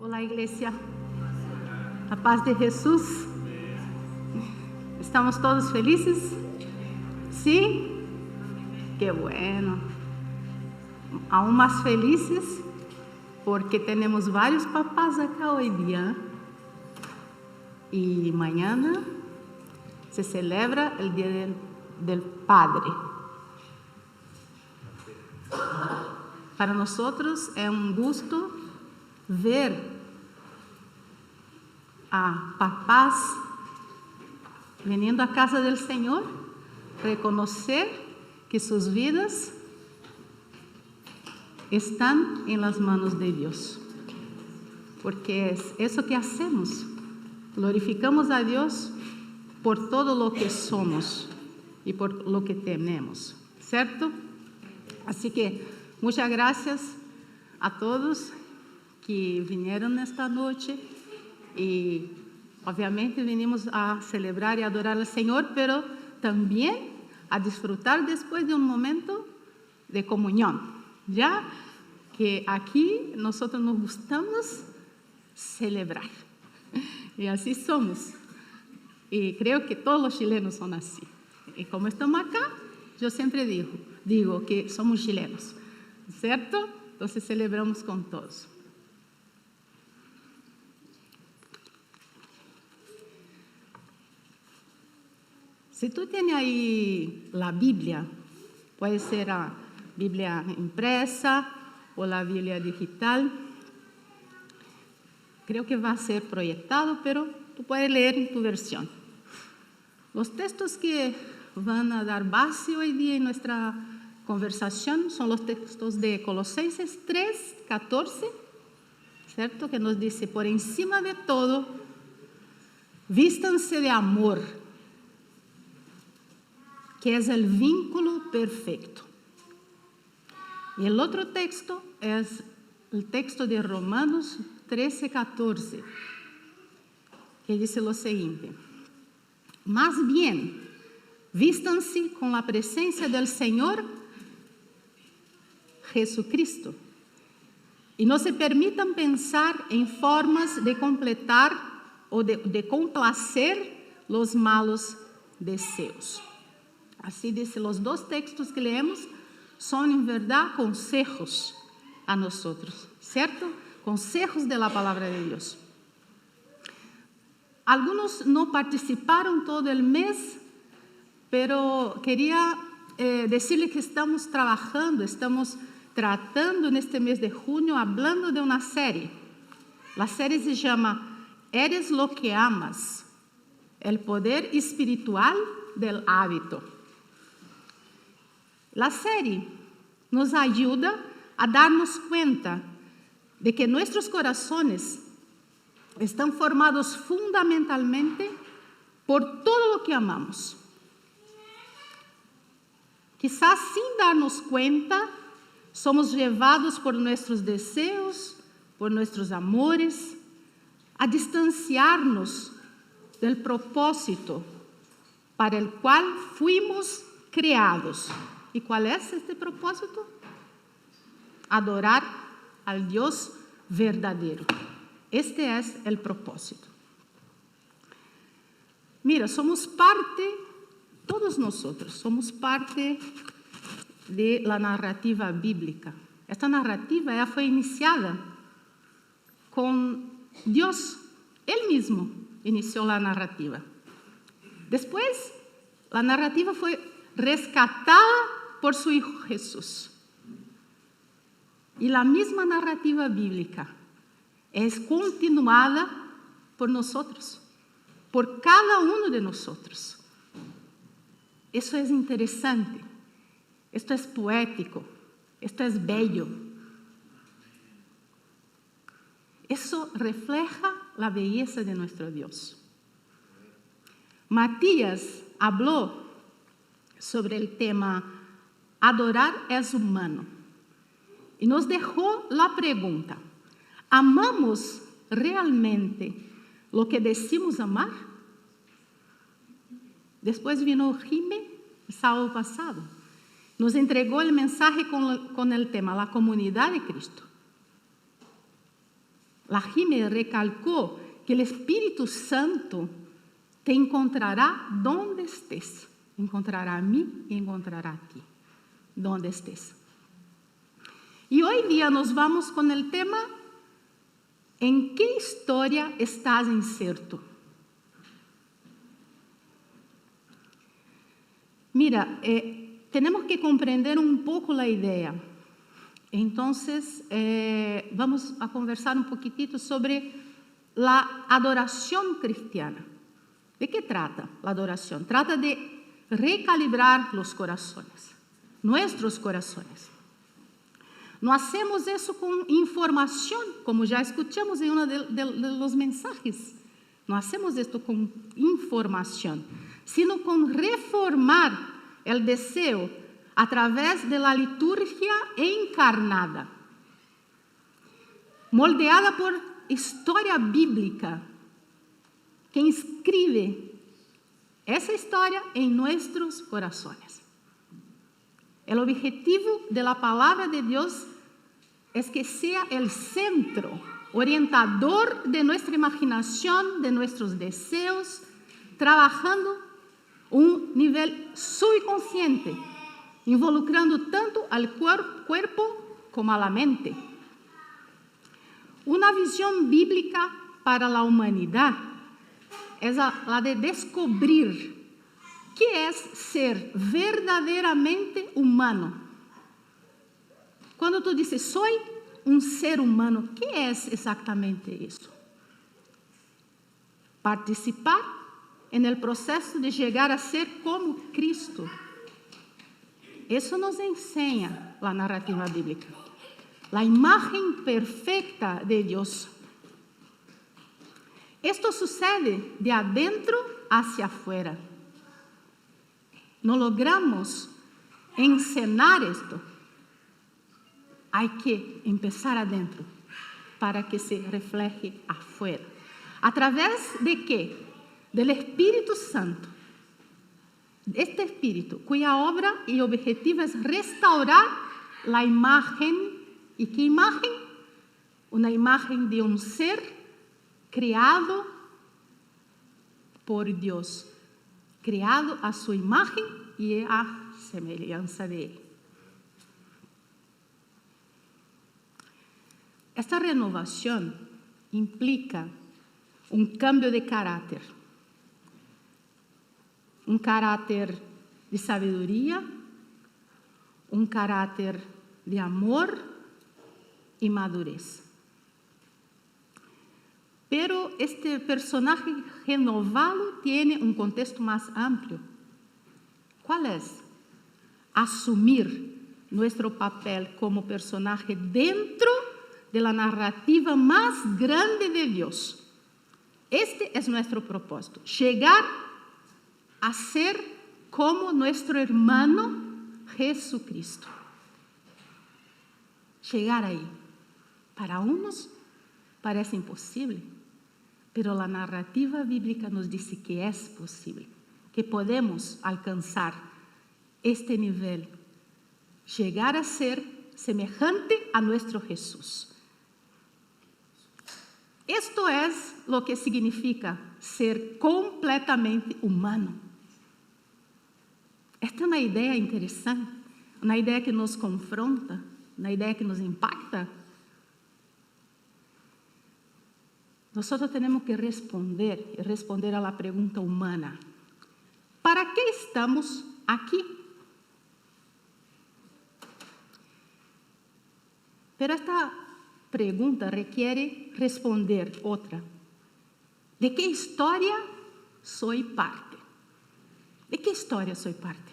Olá, igreja. A paz de Jesus. ¿Estamos todos felices? ¿Sí? Qué bueno. Aún más felices porque tenemos varios papás acá hoy día. Y mañana se celebra el Día del Padre. Para nosotros es un gusto ver a papás viniendo a casa del Señor, reconocer que sus vidas están en las manos de Dios, porque es eso que hacemos, glorificamos a Dios por todo lo que somos y por lo que tenemos, ¿cierto? Así que muchas gracias a todos que vinieron esta noche y obviamente venimos a celebrar y adorar al Señor, pero también a disfrutar después de un momento de comunión, ya que aquí nosotros nos gustamos celebrar y así somos, y creo que todos los chilenos son así, y como estamos acá, yo siempre digo que somos chilenos, ¿cierto? Entonces celebramos con todos. Si tú tienes ahí la Biblia, puede ser la Biblia impresa o la Biblia digital. Creo que va a ser proyectado, pero tú puedes leer en tu versión. Los textos que van a dar base hoy día en nuestra conversación son los textos de Colosenses 3, 14, ¿cierto? Que nos dice, por encima de todo, vístanse de amor, que es el vínculo perfecto. Y el otro texto es el texto de Romanos 13, 14, que dice lo siguiente, más bien, vístanse con la presencia del Señor Jesucristo y no se permitan pensar en formas de completar o de complacer los malos deseos. Así dice, los dos textos que leemos son en verdad consejos a nosotros, ¿cierto? Consejos de la palabra de Dios. Algunos no participaron todo el mes, pero quería decirles que estamos trabajando, estamos tratando en este mes de junio, hablando de una serie. La serie se llama Eres lo que amas, el poder espiritual del hábito. La serie nos ayuda a darnos cuenta de que nuestros corazones están formados fundamentalmente por todo lo que amamos. Quizás sin darnos cuenta, somos llevados por nuestros deseos, por nuestros amores, a distanciarnos del propósito para el cual fuimos creados. ¿Y cuál es este propósito? Adorar al Dios verdadero. Este es el propósito. Mira, somos parte, todos nosotros, somos parte de la narrativa bíblica. Esta narrativa ya fue iniciada con Dios. Él mismo inició la narrativa. Después, la narrativa fue rescatada por su Hijo Jesús. Y la misma narrativa bíblica es continuada por nosotros, por cada uno de nosotros. Eso es interesante, esto es poético, esto es bello. Eso refleja la belleza de nuestro Dios. Matías habló sobre el tema adorar es humano y nos dejó la pregunta, ¿amamos realmente lo que decimos amar? Después vino Jimé el sábado pasado, nos entregó el mensaje con el tema la comunidad de Cristo. La Jime recalcó que el Espíritu Santo te encontrará donde estés. Encontrará a mí y encontrará a ti, donde estés. Y hoy día nos vamos con el tema, ¿en qué historia estás inserto? Mira, tenemos que comprender un poco la idea. Entonces, vamos a conversar un poquitito sobre la adoración cristiana. ¿De qué trata la adoración? Trata de recalibrar los corazones, nuestros corazones. No hacemos eso con información, como ya escuchamos en uno de los mensajes. No hacemos esto con información, sino con reformar el deseo a través de la liturgia encarnada, moldeada por historia bíblica, que inscribe esa historia en nuestros corazones. El objetivo de la palabra de Dios es que sea el centro orientador de nuestra imaginación, de nuestros deseos, trabajando un nivel subconsciente, involucrando tanto al cuerpo como a la mente. Una visión bíblica para la humanidad es la de descubrir qué es ser verdaderamente humano. Cuando tú dices, soy un ser humano, ¿qué es exactamente eso? Participar en el proceso de llegar a ser como Cristo. Eso nos enseña la narrativa bíblica. La imagen perfecta de Dios. Esto sucede de adentro hacia afuera. No logramos encenar esto. Hay que empezar adentro para que se refleje afuera. ¿A través de qué? Del Espíritu Santo. Este Espíritu, cuya obra y objetivo es restaurar la imagen. ¿Y qué imagen? Una imagen de un ser creado por Dios, creado a su imagen y a semejanza de Él. Esta renovación implica un cambio de carácter. Un carácter de sabiduría, un carácter de amor y madurez. Pero este personaje renovado tiene un contexto más amplio. ¿Cuál es? Asumir nuestro papel como personaje dentro de la narrativa más grande de Dios. Este es nuestro propósito, llegar a ser como nuestro hermano Jesucristo. Llegar ahí. Para unos parece imposible, pero la narrativa bíblica nos dice que es posible, que podemos alcanzar este nivel, llegar a ser semejante a nuestro Jesús. Esto es lo que significa ser completamente humano. Esta é uma ideia interessante, uma ideia que nos confronta, uma ideia que nos impacta. Nós temos que responder a la pergunta humana. ¿Para qué estamos aquí? Pero esta pregunta requiere responder otra. ¿De qué historia soy parte? ¿De qué historia soy parte?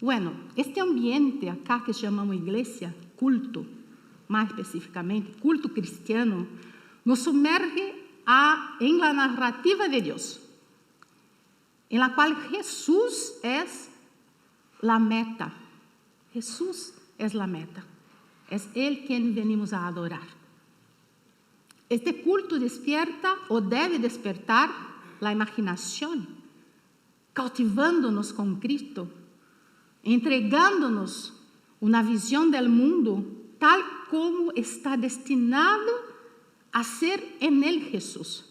Bueno, este ambiente acá que chamamos iglesia, culto, más específicamente, culto cristiano, nos sumerge en la narrativa de Dios, en la cual Jesús es la meta. Jesús es la meta. Es Él quien venimos a adorar. Este culto despierta o debe despertar la imaginación, cautivándonos con Cristo, entregándonos una visión del mundo tal como está destinado a ser en Él Jesús.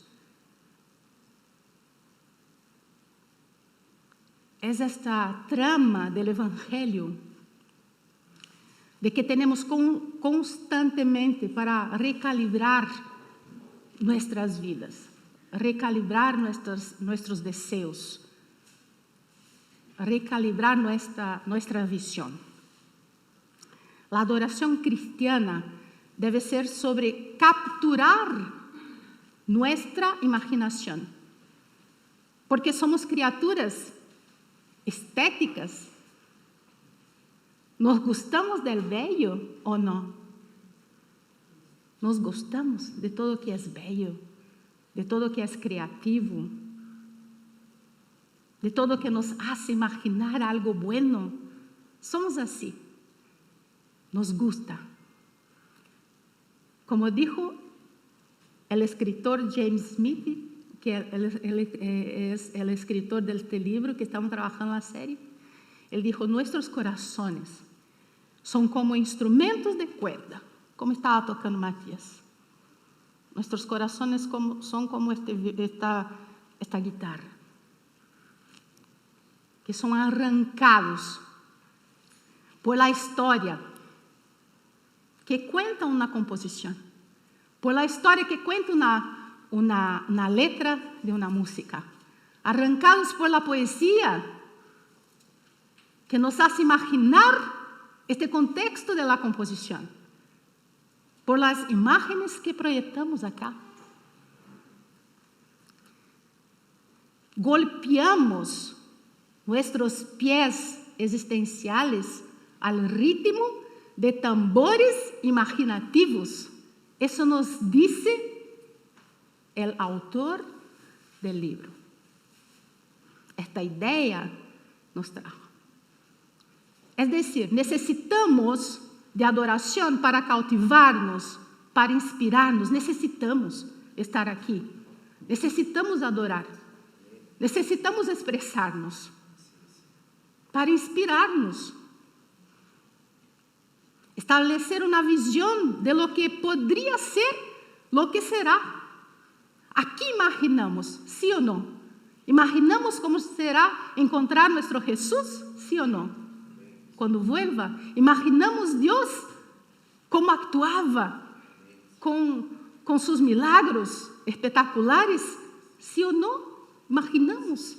Es esta trama del Evangelio de que tenemos constantemente para recalibrar nuestras vidas, recalibrar nuestros deseos, recalibrar nuestra visión. La adoración cristiana debe ser sobre capturar nuestra imaginación, porque somos criaturas estéticas. ¿Nos gustamos del bello o no? Nos gostamos de todo que es bello, de todo que es creativo, de todo que nos hace imaginar algo bueno. Somos así. Nos gusta. Como dijo el escritor James Smith, que él es el escritor de este libro que estamos trabajando en la serie, él dijo, nuestros corazones son como instrumentos de cuerda, como estaba tocando Matías. Nuestros corazones son como esta guitarra, que son arrancados por la historia que cuenta una composición, por la historia que cuenta una letra de una música, arrancados por la poesía que nos hace imaginar este contexto de la composición, por las imágenes que proyectamos acá. Golpeamos nuestros pies existenciales al ritmo de tambores imaginativos. Eso nos dice el autor del libro. Esta idea nos trajo. Es decir, necesitamos de adoración para cautivarnos, para inspirarnos. Necesitamos estar aquí. Necesitamos adorar. Necesitamos expressar-nos para inspirar-nos. Estabelecer uma visão de lo que poderia ser, lo que será. Aqui imaginamos, sim ou não? Imaginamos como será encontrar nosso Jesus, sim ou não? Quando vuelva, imaginamos Deus como actuava com seus milagros espetaculares, sim ou não? Imaginamos.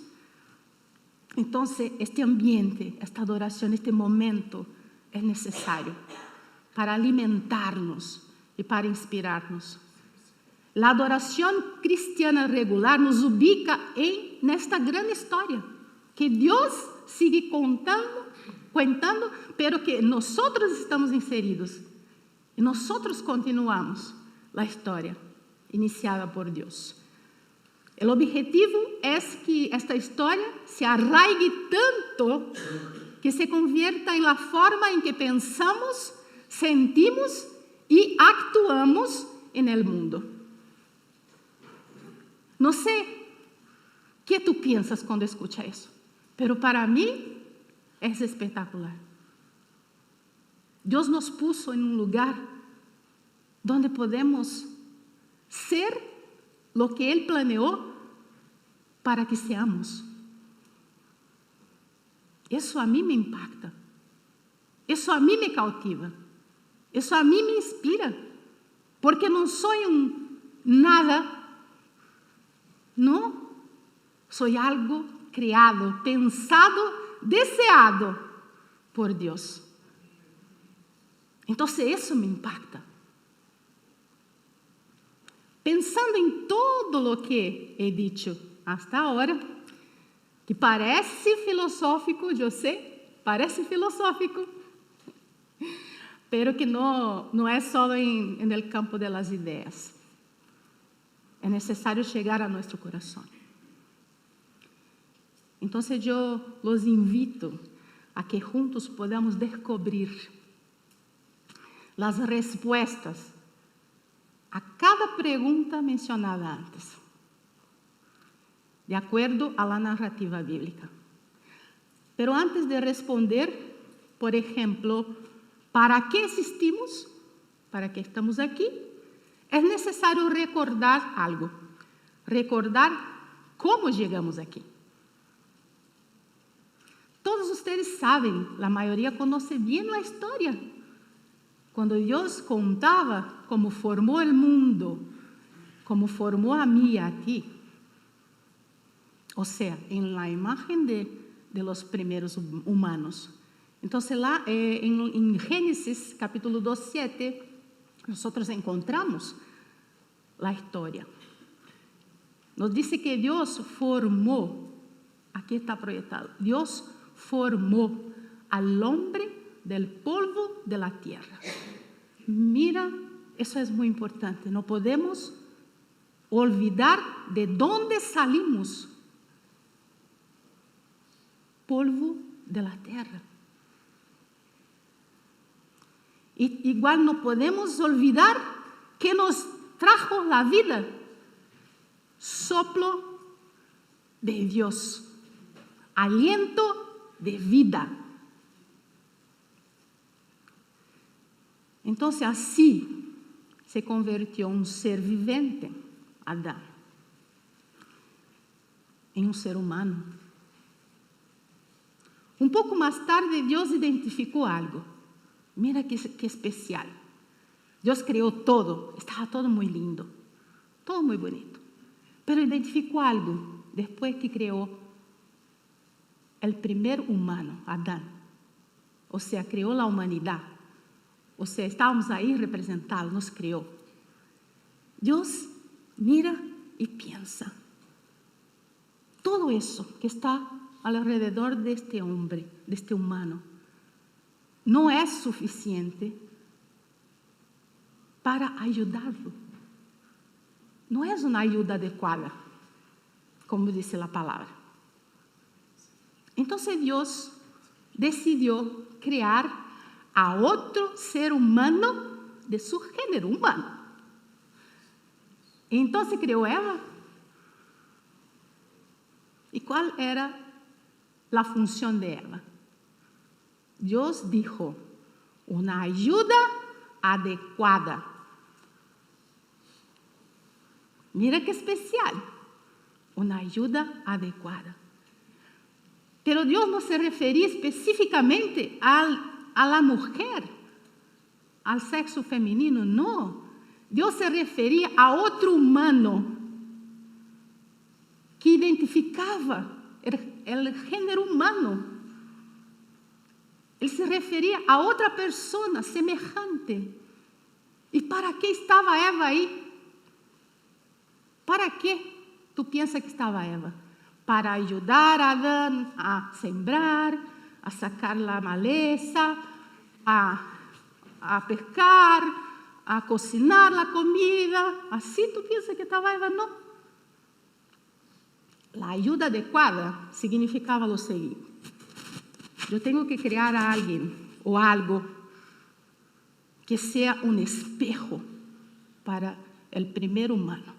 Então, este ambiente, esta adoração, este momento é necessário para alimentar-nos e para inspirar-nos. A adoração cristiana regular nos ubica nesta grande história que Deus sigue contando, pero que nós estamos inseridos e nós continuamos a história iniciada por Deus. O objetivo é que esta história se arraigue tanto que se convierta em la forma em que pensamos, sentimos e actuamos en el mundo. Não sei o que tu piensas quando escucha isso, pero para mim é espetacular. Deus nos puso em um lugar donde podemos ser lo que Él planeó para que seamos. Isso a mim me impacta. Isso a mim me cautiva. Isso a mim me inspira. Porque não sou nada, não. Sou algo criado, pensado, deseado por Deus. Então, isso me impacta. Pensando em todo o que he dicho hasta agora, que parece filosófico, eu sei, parece filosófico, pero que não é só em el campo de las ideias. É necessário chegar a nosso coração. Então, eu los invito a que juntos podamos descobrir as respostas a cada pergunta mencionada antes, de acordo a la narrativa bíblica. Pero antes de responder, por exemplo, ¿para qué existimos? para que estamos aquí, es necesario recordar algo, recordar cómo llegamos aquí. Todos ustedes saben, la mayoría conoce bien la historia. Cuando Dios contaba cómo formó el mundo, cómo formó a mí y a ti, o sea, en la imagen de los primeros humanos. Entonces, lá en Génesis, capítulo 2:7, nosotros encontramos la historia. Nos dice que Dios formó, aquí está proyectado, Dios formó al hombre del polvo de la tierra. Mira, eso es muy importante. No podemos olvidar de dónde salimos. Polvo de la tierra. Y igual no podemos olvidar que nos trajo la vida. Soplo de Dios. Aliento de vida. Entonces así se convirtió un ser viviente, Adán, en un ser humano. Un poco más tarde Dios identificó algo. Mira qué especial. Dios creó todo, estaba todo muy lindo, todo muy bonito. Pero identificó algo después que creó el primer humano, Adán. O sea, creó la humanidad. O sea, estábamos ahí representados, nos creó. Dios mira y piensa. Todo eso que está alrededor de este hombre, de este humano, no es suficiente para ayudarlo. No es una ayuda adecuada, como dice la palabra. Entonces Dios decidió crear a otro ser humano de su género humano. Entonces creó a Eva. ¿Y cuál era la función de Eva? Dios dijo, una ayuda adecuada. Mira qué especial, una ayuda adecuada. Pero Dios no se refería específicamente a la mujer, al sexo femenino, no. Dios se refería a otro humano que identificaba el género humano. Él se refería a otra persona semejante. ¿Y para qué estaba Eva ahí? ¿Para qué tú piensas que estaba Eva? Para ayudar a Adán a sembrar, a sacar la maleza, a pescar, a cocinar la comida. ¿Así tú piensas que estaba Eva? No. La ayuda adecuada significaba lo siguiente. Yo tengo que crear a alguien o algo que sea un espejo para el primer humano.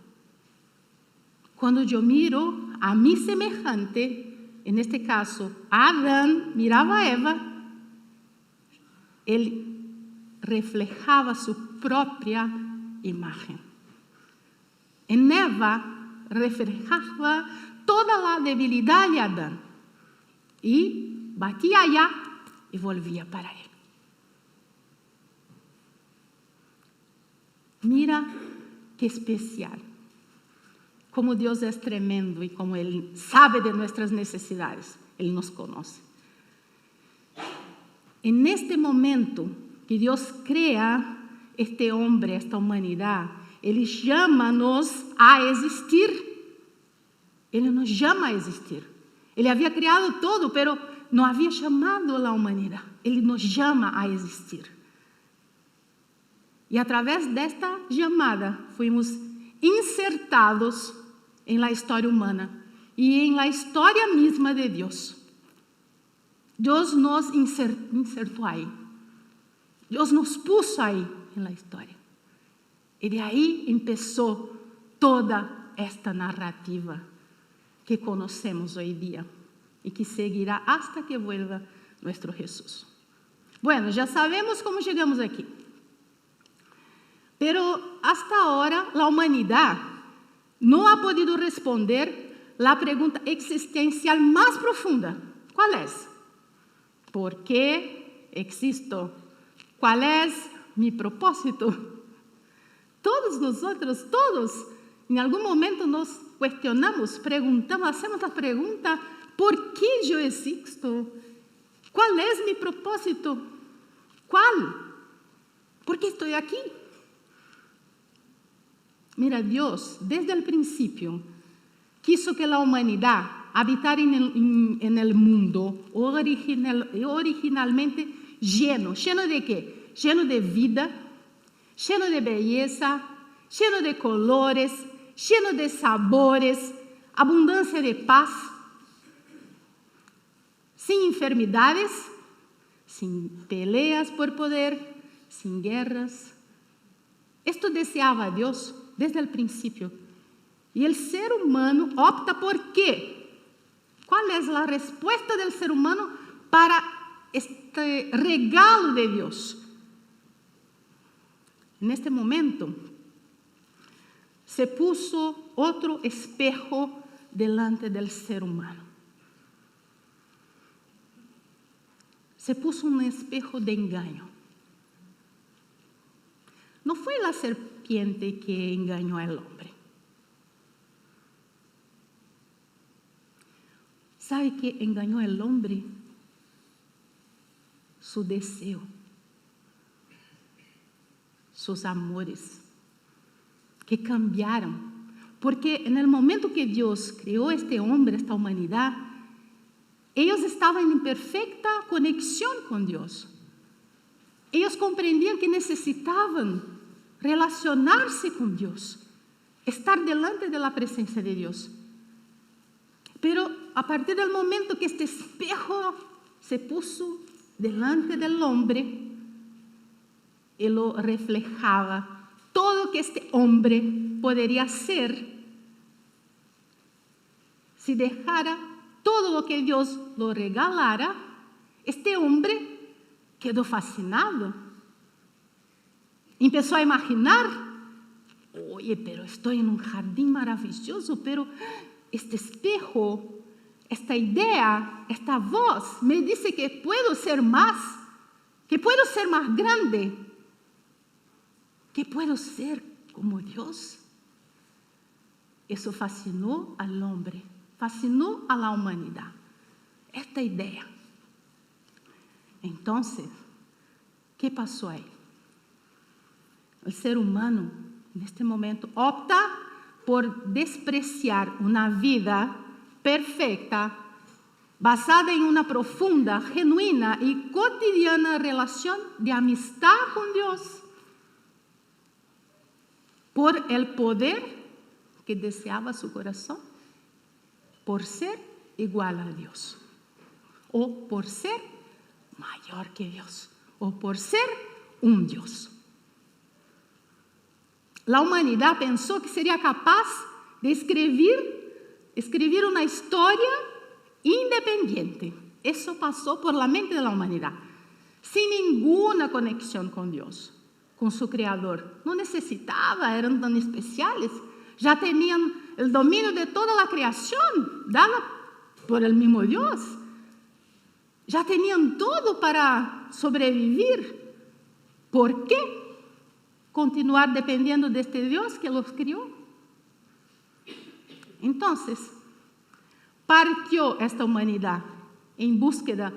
Cuando yo miro a mi semejante, en este caso, Adán miraba a Eva, él reflejaba su propia imagen. En Eva reflejaba toda la debilidad de Adán y batía allá y volvía para él. Mira qué especial. Como Dios es tremendo y como Él sabe de nuestras necesidades. Él nos conoce. En este momento que Dios crea este hombre, esta humanidad, Él llama-nos a existir. Él nos llama a existir. Él había creado todo, pero no había llamado a la humanidad. Él nos llama a existir. Y a través de esta llamada fuimos insertados en la historia humana y en la historia misma de Dios. Dios nos insertó ahí. Dios nos puso ahí en la historia. Y de ahí empezó toda esta narrativa que conocemos hoy día y que seguirá hasta que vuelva nuestro Jesús. Bueno, ya sabemos cómo llegamos aquí. Pero hasta ahora la humanidad no ha podido responder la pregunta existencial más profunda. ¿Cuál es? ¿Por qué existo? ¿Cuál es mi propósito? Todos nosotros, en algún momento nos cuestionamos, preguntamos, hacemos la pregunta, ¿por qué yo existo? ¿Cuál es mi propósito? ¿Cuál? ¿Por qué estoy aquí? Mira, Dios, desde el principio, quiso que la humanidad habitara en el mundo originalmente lleno. ¿Lleno de qué? Lleno de vida, lleno de belleza, lleno de colores, lleno de sabores, abundancia de paz, sin enfermedades, sin peleas por poder, sin guerras. Esto deseaba Dios desde el principio. Y el ser humano opta por qué. ¿Cuál es la respuesta del ser humano para este regalo de Dios? En este momento se puso otro espejo delante del ser humano. Se puso un espejo de engaño. No fue la serpiente que engañó al hombre. ¿Sabe qué engañó al hombre? Su deseo, sus amores, que cambiaron. Porque en el momento que Dios creó este hombre, esta humanidad, ellos estaban en perfecta conexión con Dios. Ellos comprendían que necesitaban relacionarse con Dios, estar delante de la presencia de Dios. Pero a partir del momento que este espejo se puso delante del hombre, él lo reflejaba todo lo que este hombre podría ser si dejara todo lo que Dios lo regalara. Este hombre quedó fascinado. Empezó a imaginar, oye, pero estoy en un jardín maravilloso, pero este espejo, esta idea, esta voz me dice que puedo ser más grande, que puedo ser como Dios. Eso fascinó al hombre, fascinó a la humanidad, esta idea. Entonces, ¿qué pasó ahí? El ser humano en este momento opta por despreciar una vida perfecta, basada en una profunda, genuina y cotidiana relación de amistad con Dios, por el poder que deseaba su corazón, por ser igual a Dios, o por ser mayor que Dios, o por ser un Dios. La humanidad pensó que sería capaz de escribir una historia independiente. Eso pasó por la mente de la humanidad, sin ninguna conexión con Dios, con su Creador. No necesitaba, eran tan especiales. Ya tenían el dominio de toda la creación, dada por el mismo Dios. Ya tenían todo para sobrevivir. ¿Por qué continuar dependiendo de este Dios que los crió? Entonces, partió esta humanidad en búsqueda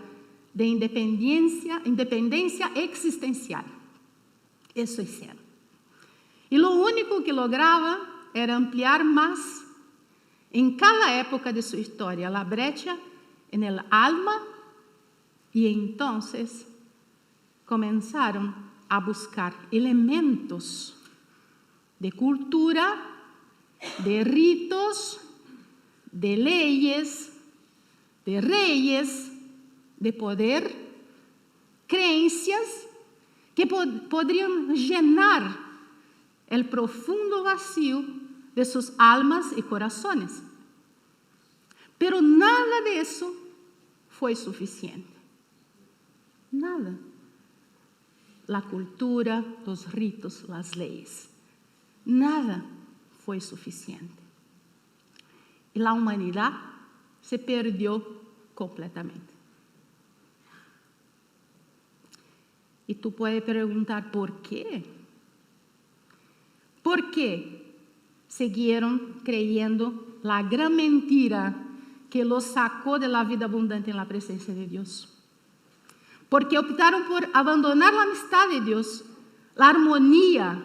de independencia existencial. Eso hicieron. Y lo único que lograba era ampliar más en cada época de su historia la brecha en el alma, y entonces comenzaron a buscar elementos de cultura, de ritos, de leyes, de reyes, de poder, creencias que podrían llenar el profundo vacío de sus almas y corazones. Pero nada de eso fue suficiente. Nada. la cultura, los ritos, las leyes. Nada fue suficiente. Y la humanidad se perdió completamente. Y tú puedes preguntar, ¿por qué? ¿Por qué siguieron creyendo la gran mentira que los sacó de la vida abundante en la presencia de Dios? Porque optaron por abandonar la amistad de Dios, la armonía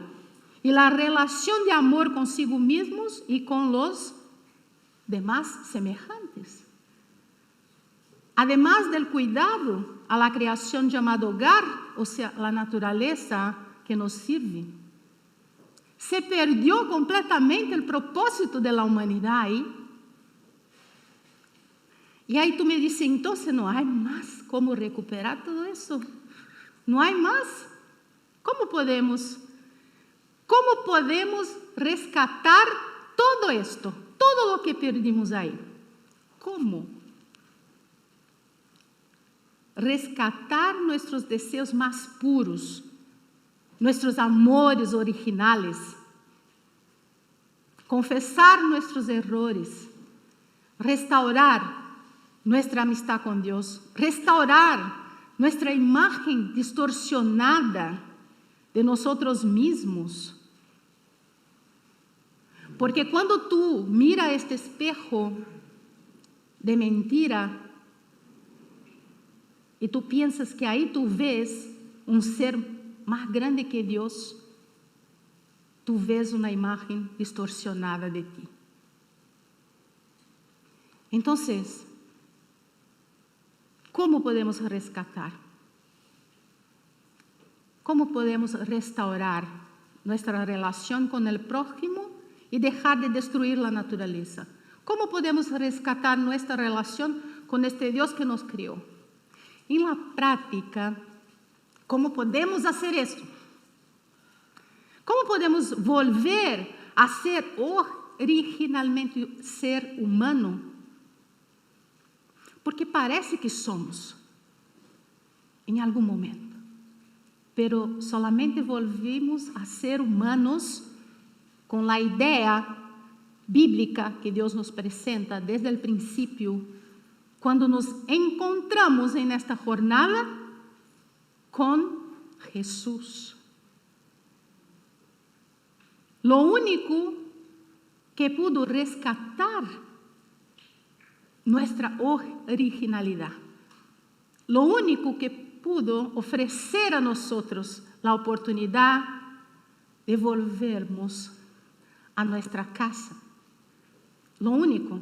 y la relación de amor consigo mismos y con los demás semejantes. Además del cuidado a la creación llamada hogar, o sea, la naturaleza que nos sirve. Se perdió completamente el propósito de la humanidad ahí. Y ahí tú me dices, entonces no hay más cómo recuperar todo eso. No hay más. ¿Cómo podemos rescatar todo esto? Todo lo que perdimos ahí. ¿Cómo? Rescatar nuestros deseos más puros, nuestros amores originales, confesar nuestros errores, restaurar nuestra amistad con Dios, restaurar nuestra imagen distorsionada de nosotros mismos. Porque cuando tú miras este espejo de mentira y tú piensas que ahí tú ves un ser más grande que Dios, tú ves una imagen distorsionada de ti. Entonces, ¿cómo podemos rescatar? ¿Cómo podemos restaurar nuestra relación con el prójimo y dejar de destruir la naturaleza? ¿Cómo podemos rescatar nuestra relación con este Dios que nos crió? En la práctica, ¿cómo podemos hacer esto? ¿Cómo podemos volver a ser originalmente ser humano? Porque parece que somos en algún momento, pero solamente volvimos a ser humanos con la idea bíblica que Dios nos presenta desde el principio, cuando nos encontramos en esta jornada con Jesús. Lo único que pudo rescatar nuestra originalidad, lo único que pudo ofrecer a nosotros la oportunidad de volvernos a nuestra casa. Lo único.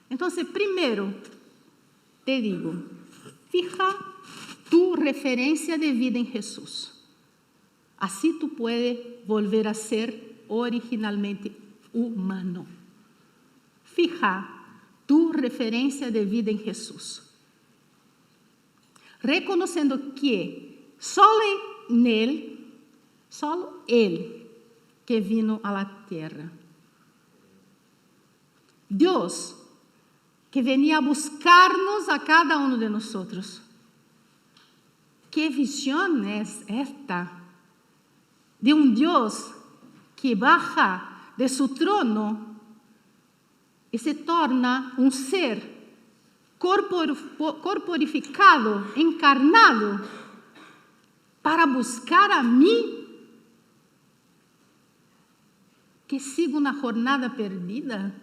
Entonces, primero, te digo, fija tu referencia de vida en Jesús. Así tú puedes volver a ser originalmente humano. Fija tu referencia de vida en Jesús. Reconociendo que solo Él que vino a la tierra. Dios que venía a buscarnos a cada uno de nosotros. ¿Qué visión es esta? De un Dios que baja de su trono y se torna un ser corporificado, encarnado, para buscar a mí, que sigo una jornada perdida.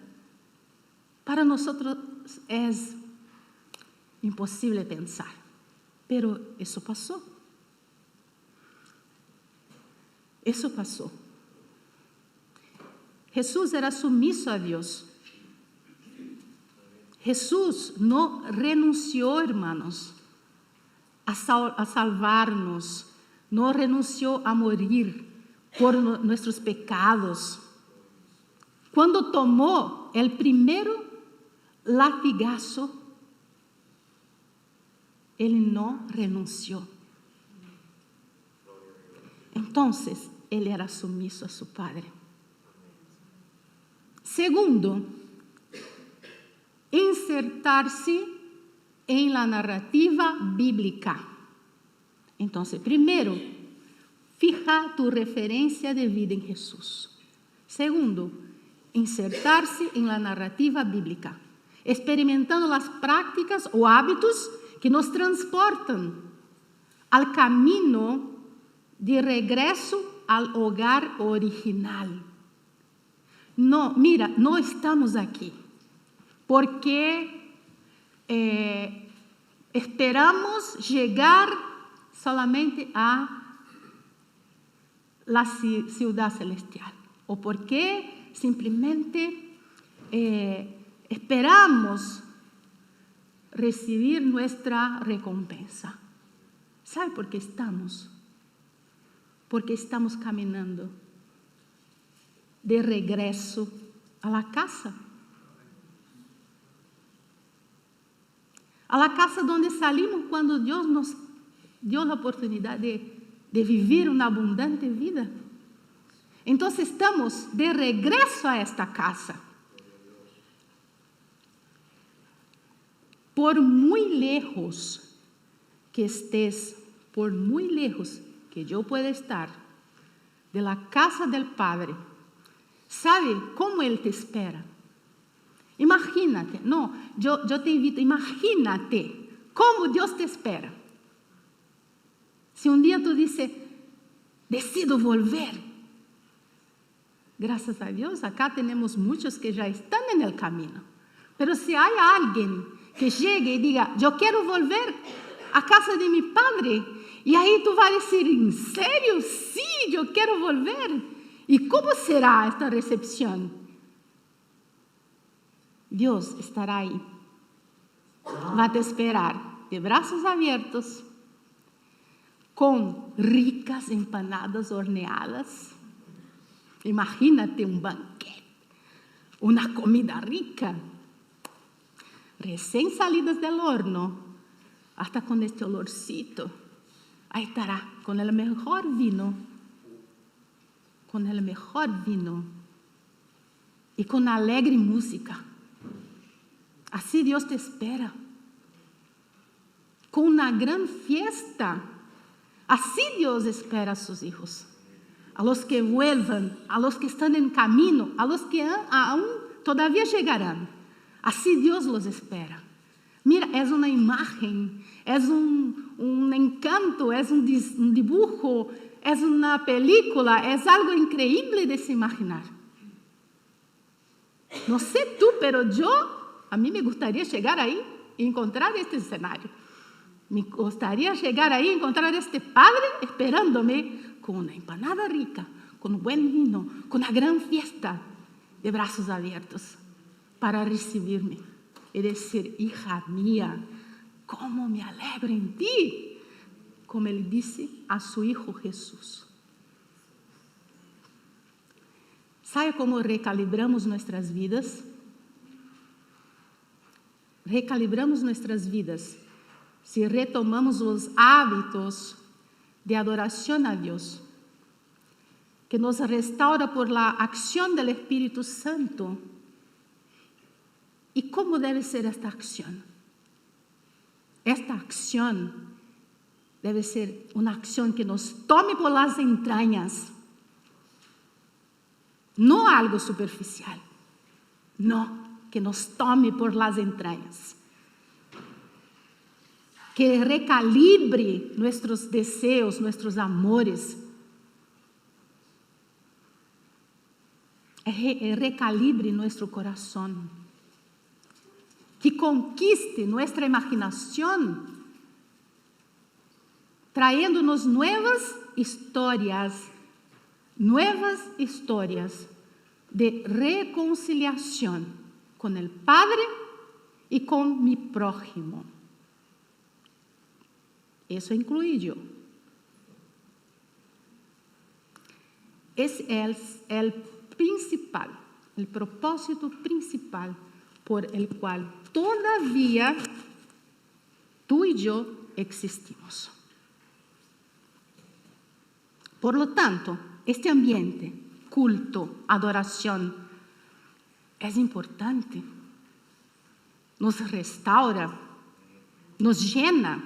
Para nosotros es imposible pensar, pero eso pasó. Eso pasó. Jesús era sumiso a Dios. Jesús no renunció, hermanos, a salvarnos, no renunció a morir por nuestros pecados. Cuando tomó el primero latigazo, Él no renunció. Entonces, Él era sumiso a su Padre. Segundo, insertarse en la narrativa bíblica. Entonces, primero, fija tu referencia de vida en Jesús. Segundo, insertarse en la narrativa bíblica, experimentando las prácticas o hábitos que nos transportan al camino de regreso al hogar original. No, mira, no estamos aquí porque esperamos llegar solamente a la ciudad celestial, o porque simplemente esperamos recibir nuestra recompensa. ¿Sabe por qué estamos? Porque estamos caminando de regreso a la casa. A la casa donde salimos cuando Dios nos dio la oportunidad de vivir una abundante vida. Entonces estamos de regreso a esta casa. Por muy lejos que estés, por muy lejos que yo pueda estar de la casa del Padre, ¿sabe cómo Él te espera? Imagínate, no, yo te invito, imagínate cómo Dios te espera. Si un día tú dices, decido volver, gracias a Dios, acá tenemos muchos que ya están en el camino. Pero si hay alguien que llegue y diga, yo quiero volver a casa de mi Padre, y ahí tú vas a decir, ¿en serio? Sí, yo quiero volver. ¿Y cómo será esta recepción? Dios estará ahí, va a te esperar de brazos abiertos, con ricas empanadas horneadas. Imagínate un banquete, una comida rica, recién salidas del horno, hasta con este olorcito. Ahí estará, con el mejor vino, y con alegre música. Así Dios te espera, con una gran fiesta. Así Dios espera a sus hijos, a los que vuelvan, a los que están en camino, a los que aún todavía llegarán. Así Dios los espera. Mira, es una imagen, es un encanto, es un dibujo, es una película, es algo increíble de se imaginar. No sé tú, pero a mí me gustaría llegar ahí y encontrar este escenario. Me gustaría llegar ahí y encontrar a este Padre esperándome con una empanada rica, con un buen vino, con una gran fiesta, de brazos abiertos para recibirme y decir, hija mía, cómo me alegro en ti, como Él dice a su Hijo Jesús. ¿Sabe cómo recalibramos nuestras vidas? Recalibramos nuestras vidas si retomamos los hábitos de adoración a Dios, que nos restaura por la acción del Espíritu Santo. ¿Y cómo debe ser esta acción? Esta acción debe ser una acción que nos tome por las entrañas, no algo superficial, no, que nos tome por las entrañas, que recalibre nuestros deseos, nuestros amores, recalibre nuestro corazón, que conquiste nuestra imaginación, trayéndonos nuevas historias de reconciliación con el Padre y con mi prójimo. Eso incluye yo. Es el propósito principal por el cual todavía tú y yo existimos. Por lo tanto, este ambiente, culto, adoración, es importante. Nos restaura, nos llena,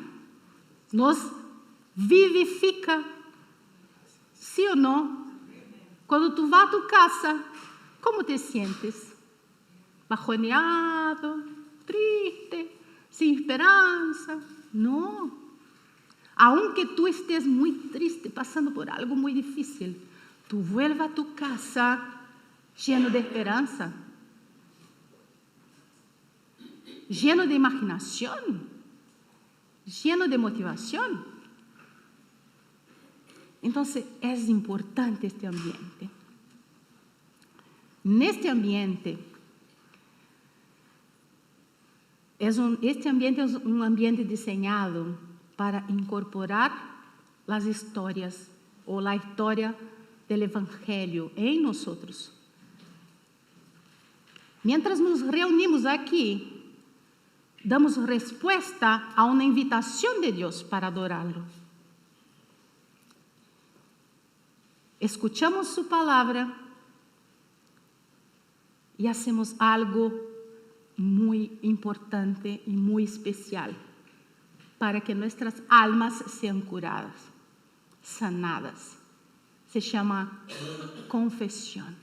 nos vivifica. ¿Sí o no? Cuando tú vas a tu casa, ¿cómo te sientes? Bajoneado, triste, sin esperanza. No. Aunque tú estés muy triste, pasando por algo muy difícil, tú vuelvas a tu casa lleno de esperanza, lleno de imaginación, lleno de motivación. Entonces, es importante este ambiente. En este ambiente, este ambiente es un ambiente diseñado para incorporar las historias o la historia del Evangelio en nosotros. Mientras nos reunimos aquí, damos respuesta a una invitación de Dios para adorarlo. Escuchamos su palabra y hacemos algo muy importante y muy especial para que nuestras almas sean curadas, sanadas. Se llama confesión.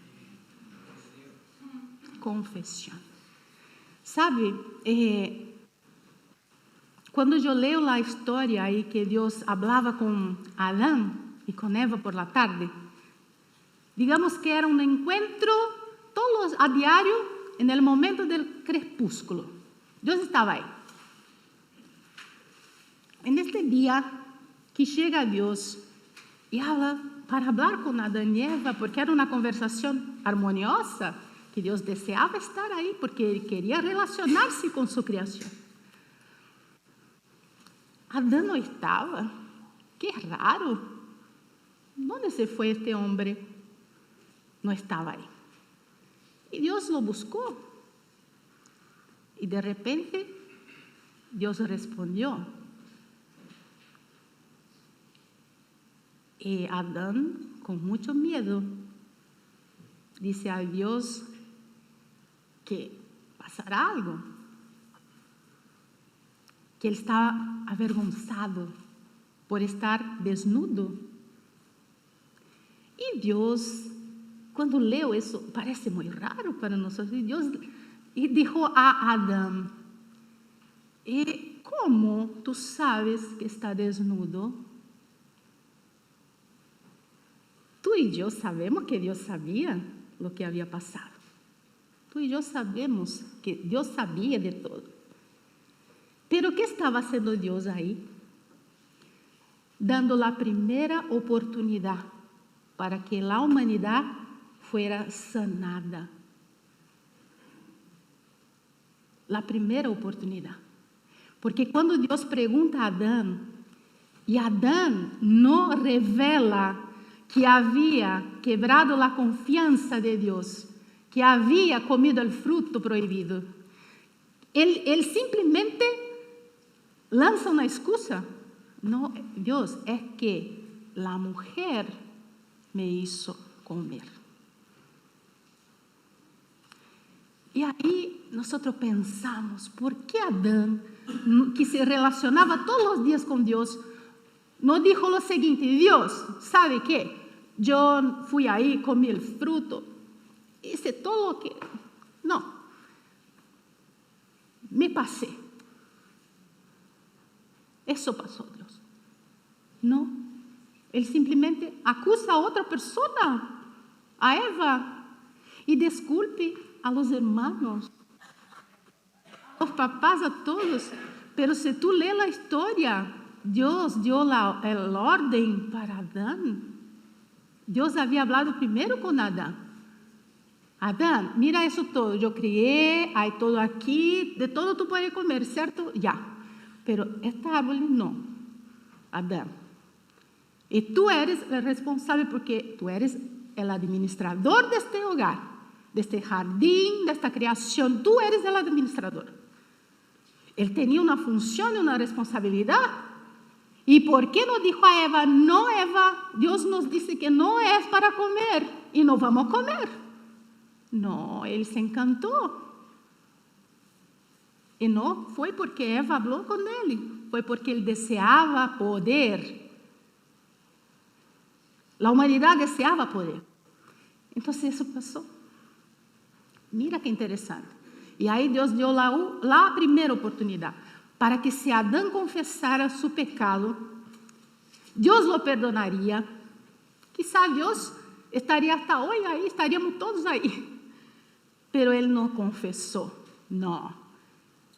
Confesión. ¿Sabe? Cuando yo leo la historia ahí que Dios hablaba con Adán y con Eva por la tarde, digamos que era un encuentro todos a diario en el momento del crepúsculo. Dios estaba ahí. En este día que llega Dios y habla para hablar con Adán y Eva, porque era una conversación armoniosa, que Dios deseaba estar ahí porque quería relacionarse con su creación. Adán no estaba. Qué raro. ¿Dónde se fue este hombre? No estaba ahí. Y Dios lo buscó. Y de repente Dios respondió. Y Adán, con mucho miedo, dice a Dios que pasará algo, que él estaba avergonzado por estar desnudo. Y Dios, cuando leo eso, parece muy raro para nosotros. Y Dios dijo a Adán, ¿cómo tú sabes que está desnudo? Tú y yo sabemos que Dios sabía lo que había pasado. Tú y yo sabemos que Dios sabía de todo. Pero ¿qué estaba haciendo Dios ahí? Dando la primera oportunidad para que la humanidad fuera sanada. La primera oportunidad. Porque cuando Dios pregunta a Adán, y Adán no revela que había quebrado la confianza de Dios, que había comido el fruto prohibido, él simplemente lanza una excusa. No, Dios, es que la mujer me hizo comer. Y ahí nosotros pensamos, ¿por qué Adán, que se relacionaba todos los días con Dios, no dijo lo siguiente? Dios, ¿sabe qué? Yo fui ahí, comí el fruto, hice todo lo que... No, me pasé. Eso pasó, Dios. No, él simplemente acusa a otra persona, a Eva, y disculpe a los hermanos, a los papás, a todos. Pero si tú lees la historia, Dios dio el orden para Adán. Dios había hablado primero con Adán. Adán, mira eso todo, yo crié, hay todo aquí, de todo tú puedes comer, ¿cierto? Ya. Pero esta árbol no, Adán. Y tú eres el responsable porque tú eres el administrador de este hogar, de este jardín, de esta creación. Tú eres el administrador. Él tenía una función y una responsabilidad. ¿Y por qué no dijo a Eva, no, Eva, Dios nos dice que no es para comer y no vamos a comer? No, él se encantó. Y no fue porque Eva habló con él, fue porque él deseaba poder La humanidad deseaba poder. Entonces eso pasó. Mira qué interesante. Y ahí Dios dio la primera oportunidad para que si Adán confesara su pecado, Dios lo perdonaría. Quizá Dios estaría hasta hoy ahí, estaríamos todos ahí. Pero él no confesó. No,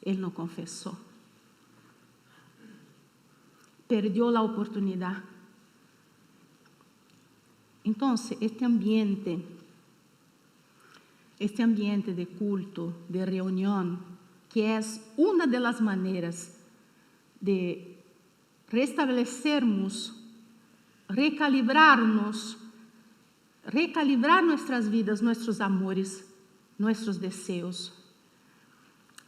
él no confesó. Perdió la oportunidad. Entonces, este ambiente de culto, de reunión, que es una de las maneras de restablecernos, recalibrar nuestras vidas, nuestros amores, nuestros deseos.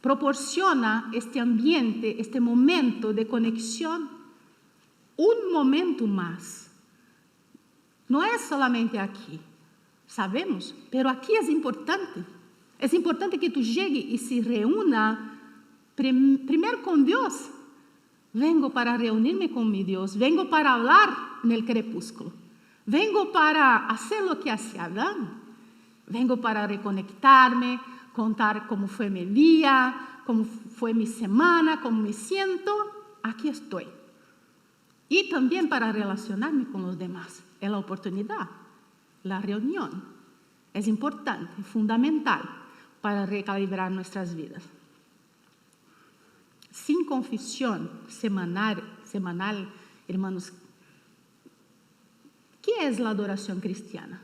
Proporciona este ambiente, este momento de conexión, un momento más. No es solamente aquí, sabemos, pero aquí es importante. Es importante que tú llegues y se reúna primero con Dios. Vengo para reunirme con mi Dios, vengo para hablar en el crepúsculo, vengo para hacer lo que hacía Adán, vengo para reconectarme, contar cómo fue mi día, cómo fue mi semana, cómo me siento. Aquí estoy. Y también para relacionarme con los demás. Es la oportunidad, la reunión. Es importante, fundamental para recalibrar nuestras vidas. Sin confesión semanal, hermanos, ¿qué es la adoración cristiana?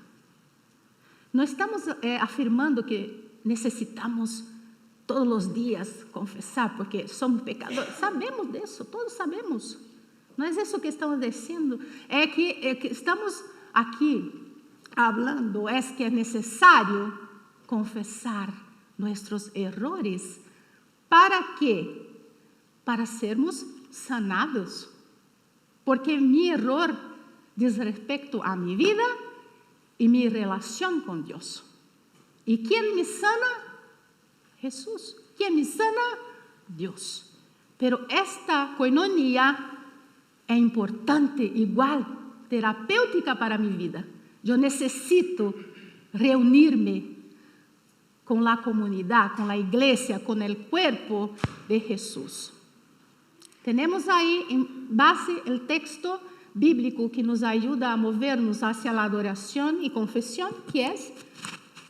No estamos afirmando que necesitamos todos los días confesar porque somos pecadores. Sabemos de eso, todos sabemos. No es eso que estamos diciendo. Es que estamos aquí hablando, es que es necesario confesar nuestros errores. ¿Para qué? Para sermos sanados. Porque mi error dice respecto a mi vida y mi relación con Dios. ¿Y quién me sana? Jesús. ¿Quién me sana? Dios. Pero esta coinonía es importante, igual, terapéutica para mi vida. Yo necesito reunirme con la comunidad, con la iglesia, con el cuerpo de Jesús. Tenemos ahí en base el texto bíblico que nos ayuda a movernos hacia la adoración y confesión, que es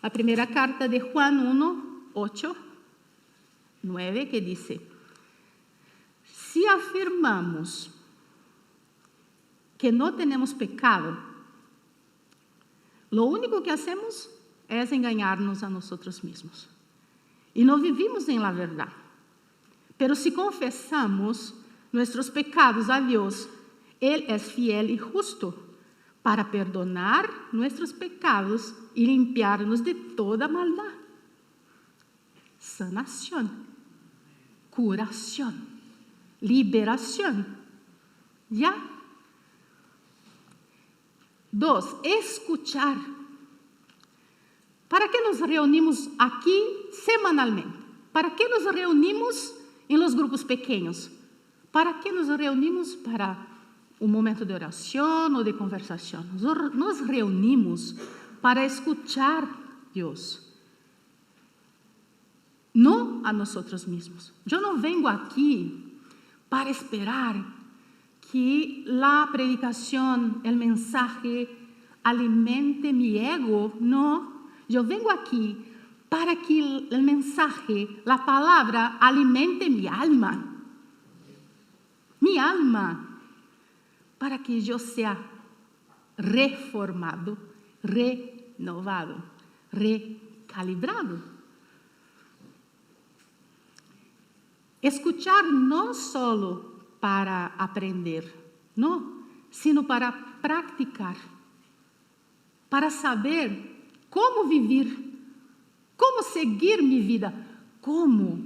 la primera carta de Juan 1, 8, 9, que dice: si afirmamos que no tenemos pecado, lo único que hacemos es engañarnos a nosotros mismos. Y no vivimos en la verdad. Pero si confesamos nuestros pecados a Dios, Él es fiel y justo para perdonar nuestros pecados y limpiarnos de toda maldad. Sanación, curación, liberación. ¿Ya? 2, escuchar. ¿Para qué nos reunimos aquí semanalmente? ¿Para qué nos reunimos en los grupos pequeños? ¿Para qué nos reunimos? Para un momento de oración o de conversación. Nos reunimos para escuchar a Dios, no a nosotros mismos. Yo no vengo aquí para esperar que la predicación, el mensaje alimente mi ego. No, yo vengo aquí para que el mensaje, la palabra, alimente mi alma. Mi alma, para que yo sea reformado, renovado, recalibrado. Escuchar no solo para aprender, no, sino para practicar, para saber cómo vivir, cómo seguir mi vida, cómo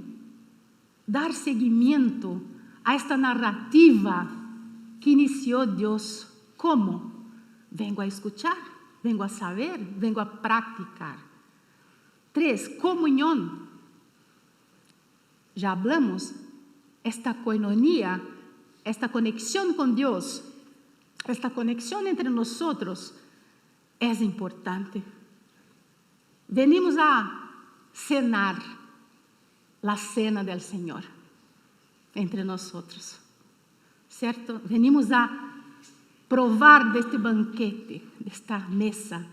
dar seguimiento a esta narrativa que inició Dios. ¿Cómo? Vengo a escuchar, vengo a saber, vengo a practicar. 3, comunión. Ya hablamos, esta coinonía, esta conexión con Dios, esta conexión entre nosotros, es importante. Venimos a cenar la cena del Señor entre nosotros, ¿cierto? Venimos a provar de este banquete, de esta mesa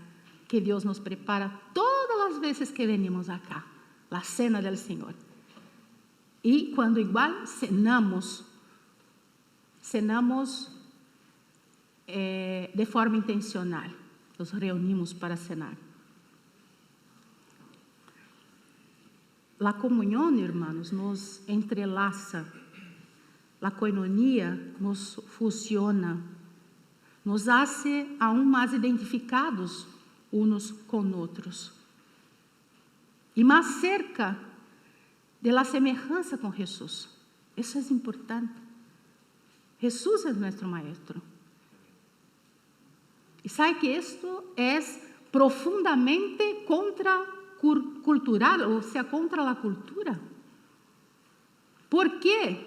que Dios nos prepara todas las veces que venimos acá, la cena del Señor. Y cuando igual cenamos de forma intencional, nos reunimos para cenar. La comunión, hermanos, nos entrelaza, la coinonía nos fusiona, nos hace aún más identificados unos con otros y más cerca de la semejanza con Jesús. Eso es importante. Jesús es nuestro Maestro. Y sabe que esto es profundamente contracultural, o sea, contra la cultura. ¿Por qué?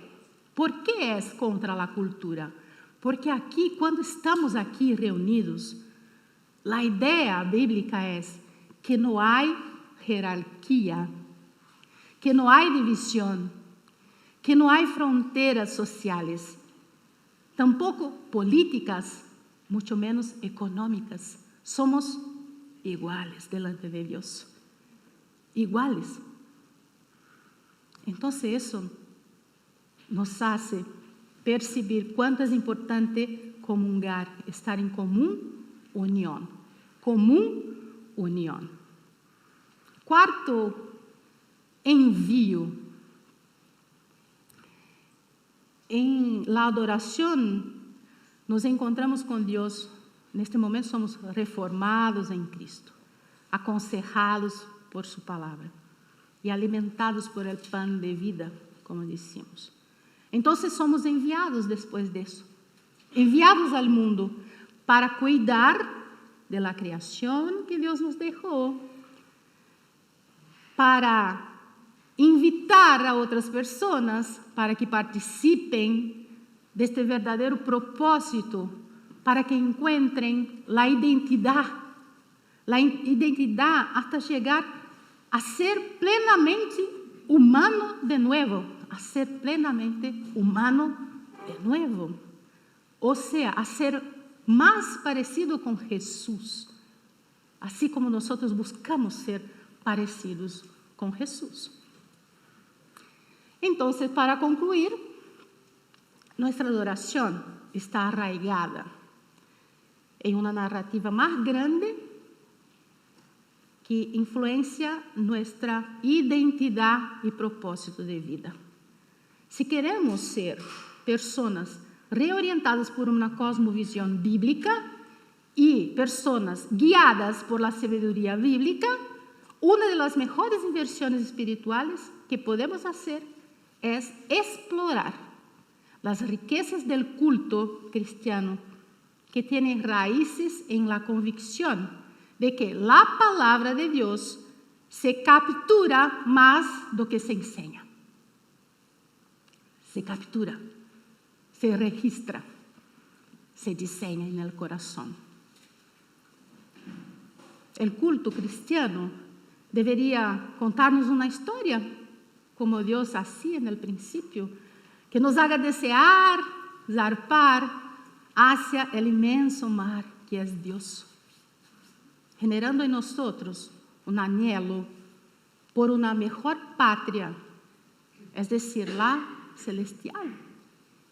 ¿Por qué es contra la cultura? Porque aquí, cuando estamos aquí reunidos, la idea bíblica es que no hay jerarquía, que no hay división, que no hay fronteras sociales, tampoco políticas, mucho menos económicas. Somos iguales delante de Dios, iguales. Entonces eso nos hace percibir cuánto es importante comungar, estar en común unión. Cuarto, envío. En la adoración nos encontramos con Dios. En este momento somos reformados en Cristo, aconsejados por su palabra y alimentados por el pan de vida, como decimos. Entonces somos enviados después de eso, enviados al mundo para cuidar de la creación que Dios nos dejó, para invitar a otras personas para que participen de este verdadero propósito, para que encuentren la identidad hasta llegar a ser plenamente humano de nuevo, o sea, a ser más parecido con Jesús, así como nosotros buscamos ser parecidos con Jesús. Entonces, para concluir, nuestra adoración está arraigada en una narrativa más grande que influencia nuestra identidad y propósito de vida. Si queremos ser personas reorientadas por una cosmovisión bíblica y personas guiadas por la sabiduría bíblica, una de las mejores inversiones espirituales que podemos hacer es explorar las riquezas del culto cristiano que tienen raíces en la convicción de que la palabra de Dios se captura más de lo que se enseña. Se captura, se registra, se diseña en el corazón. El culto cristiano debería contarnos una historia, como Dios hacía en el principio, que nos haga desear, zarpar hacia el inmenso mar que es Dios, generando en nosotros un anhelo por una mejor patria, es decir, la celestial,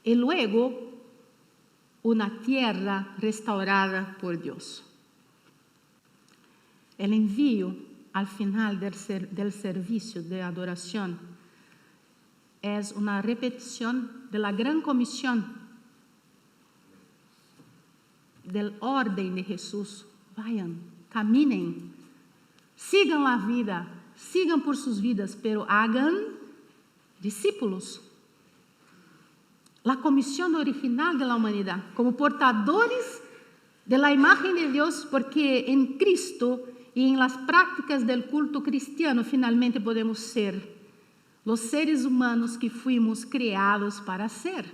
y luego una tierra restaurada por Dios. El envío al final del servicio de adoración es una repetición de la gran comisión, del orden de Jesús. Vayan, caminen, sigan la vida, sigan por sus vidas, pero hagan discípulos. La comisión original de la humanidad, como portadores de la imagen de Dios, porque en Cristo y en las prácticas del culto cristiano finalmente podemos ser los seres humanos que fuimos creados para ser.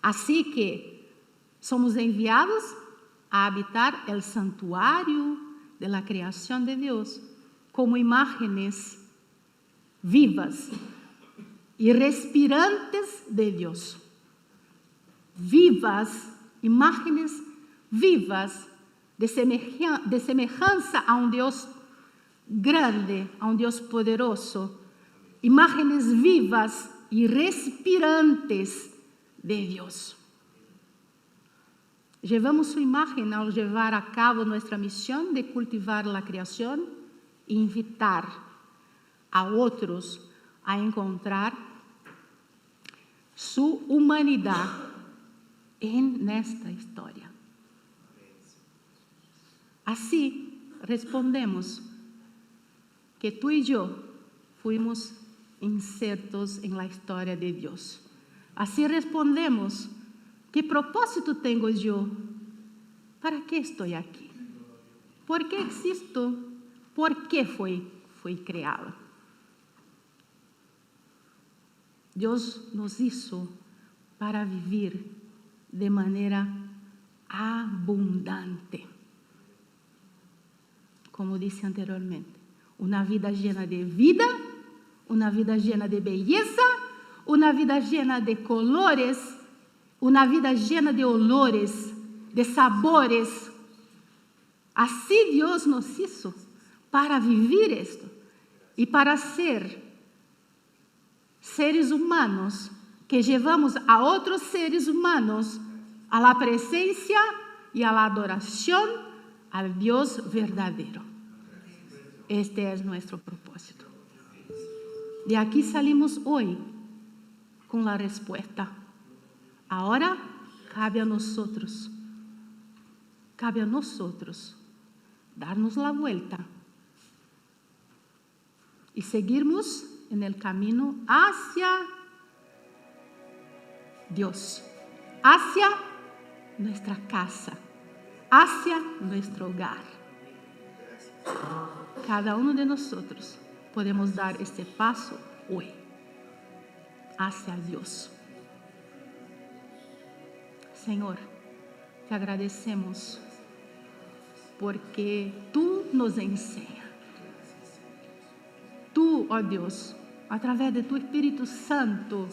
Así que somos enviados a habitar el santuario de la creación de Dios como imágenes vivas y respirantes de Dios. Vivas, imágenes vivas de semejanza a un Dios grande, a un Dios poderoso. Imágenes vivas y respirantes de Dios. Llevamos su imagen al llevar a cabo nuestra misión de cultivar la creación e invitar a otros a encontrar su humanidad en esta historia. Así respondemos que tú y yo fuimos insertos en la historia de Dios. Así respondemos, ¿qué propósito tengo yo? ¿Para qué estoy aquí? ¿Por qué existo? ¿Por qué fui creado? Dios nos hizo para vivir de manera abundante. Como dije anteriormente, una vida llena de vida, una vida llena de belleza, una vida llena de colores, una vida llena de olores, de sabores. Así Dios nos hizo para vivir esto y para ser seres humanos que llevamos a otros seres humanos a la presencia y a la adoración al Dios verdadero. Este es nuestro propósito. De aquí salimos hoy con la respuesta. Ahora cabe a nosotros darnos la vuelta y seguirnos en el camino hacia Dios, hacia nuestra casa, hacia nuestro hogar. Cada uno de nosotros podemos dar este paso hoy hacia Dios. Señor, te agradecemos porque tú nos enseñas. Tú, oh Dios, a través de tu Espíritu Santo,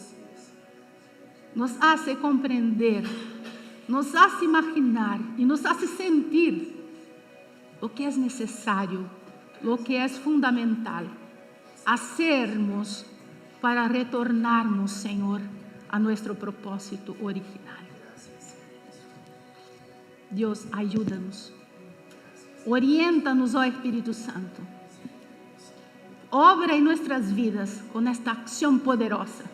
nos hace comprender, nos hace imaginar y nos hace sentir lo que es necesario, lo que es fundamental hacernos para retornarnos, Señor, a nuestro propósito original. Dios, ayúdanos. Oriéntanos, oh Espíritu Santo. Obra en nuestras vidas con esta acción poderosa.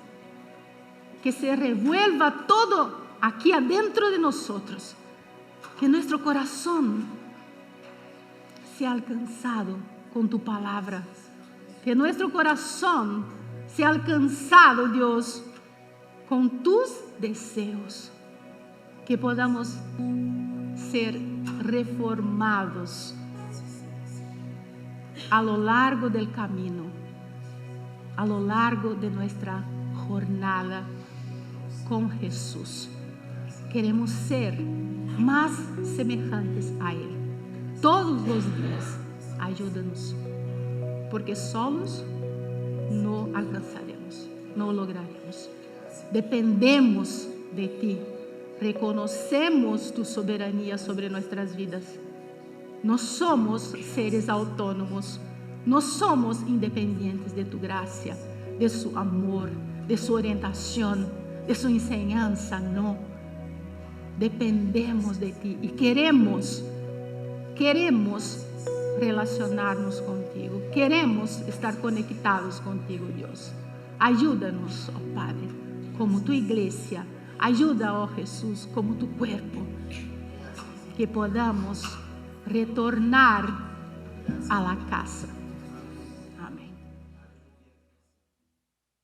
Que se revuelva todo aquí adentro de nosotros. Que nuestro corazón sea alcanzado con tu palabra. Que nuestro corazón sea alcanzado, Dios, con tus deseos. Que podamos ser reformados a lo largo del camino, a lo largo de nuestra jornada con Jesús. Queremos ser más semejantes a Él todos los días. Ayúdanos, porque solos no alcanzaremos, no lograremos. Dependemos de ti. Reconocemos tu soberanía sobre nuestras vidas. No somos seres autónomos, no somos independientes de tu gracia, de su amor, de su orientación, de su enseñanza, no. Dependemos de ti y queremos relacionarnos contigo, queremos estar conectados contigo, Dios. Ayúdanos, oh Padre, como tu iglesia. Ayuda, oh Jesús, como tu cuerpo, que podamos retornar a la casa.